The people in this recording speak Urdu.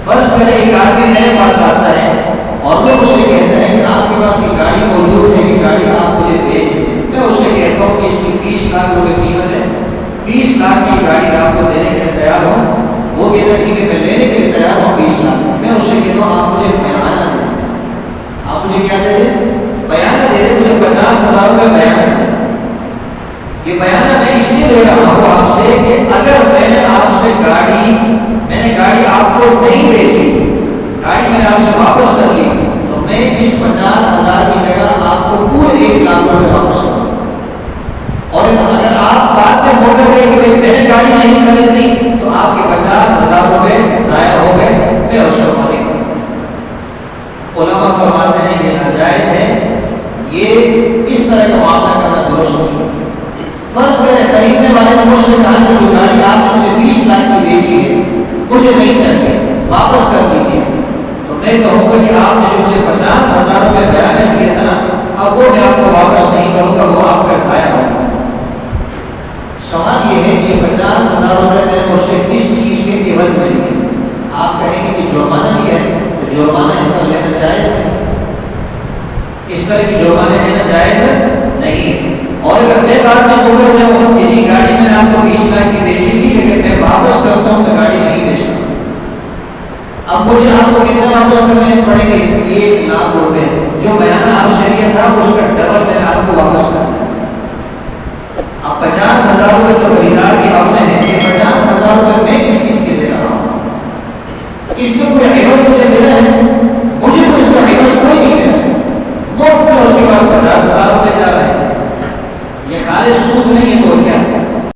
فرض کریں ایک آدمی میرے پاس آتا ہے اور وہ مجھ سے کہتا ہے کہ آپ کے پاس یہ گاڑی موجود ہے، یہ گاڑی آپ مجھے بیچ دیں۔ میں اس سے کہتا ہوں کہ اس کی 20 لاکھ روپے قیمت ہے، 20 لاکھ کی گاڑی میں آپ کو دینے کے لیے تیار ہوں۔ وہ کہتا ہے ٹھیک ہے میں لینے کے لیے تیار ہوں 20 لاکھ۔ میں اس سے کہتا ہوں آپ مجھے بیانہ دے دیں۔ آپ مجھے کیا دے دیں؟ بیانہ دے دیں، مجھے 50,000 روپے بیانہ دیں۔ یہ بیانہ میں اس لیے دے رہا ہوں آپ سے کہ اگر میں نے آپ سے میں نے گاڑی آپ کو نہیں بیچی، گاڑی میں نے آپ سے واپس کر لی، تو میں اس 50,000 کی جگہ آپ کو پورے 1 لاکھ روپے واپس کروں۔ اور اگر آپ بعد میں ہو کر گئے کہ میں نے گاڑی نہیں خریدنی، تو آپ کے 50,000 روپے ضائع ہو گئے، میں اس کو مالک ہوں۔ علماء فرماتے ہیں یہ ناجائز ہے، یہ اس طرح کا معاملہ کرنا درست نہیں۔ فرض کریں خریدنے والے نے مجھ سے کہا کہ جو گاڑی آپ نے مجھے 20 لاکھ کی بیچی ہے مجھے نہیں چاہیے، واپس کر دیجیے، تو میں کہوں گا کہ آپ نے جو مجھے 50,000 روپے بیانہ دیے تھا نا، اب وہ میں آپ کو واپس نہیں کروں گا، وہ آپ کا ضائع ہو جائے۔ سوال یہ ہے کہ یہ 50,000 روپے میں نے مجھ سے کس چیز کے عوض میں لیے؟ آپ کہیں گے کہ جرمانہ لیا ہے، تو جرمانہ اس طرح لینا جائز ہے؟ اس طرح کی جرمانے لینا جائز ہے نہیں۔ اور اگر میں بعد میں مکر جاؤں کہ جی گاڑی میں نے آپ کو 20 لاکھ کی بیچی تھی لیکن میں واپس کرتا ہوں تو گاڑی نہیں بیچتا، اب مجھے آپ کو کتنے واپس کرنے پڑیں گے؟ 1 لاکھ روپے۔ جو بیانہ آپ سے لیا تھا اس کا ڈبل میں نے آپ کو واپس کرنا ہے۔ اب 50,000 روپے تو خریدار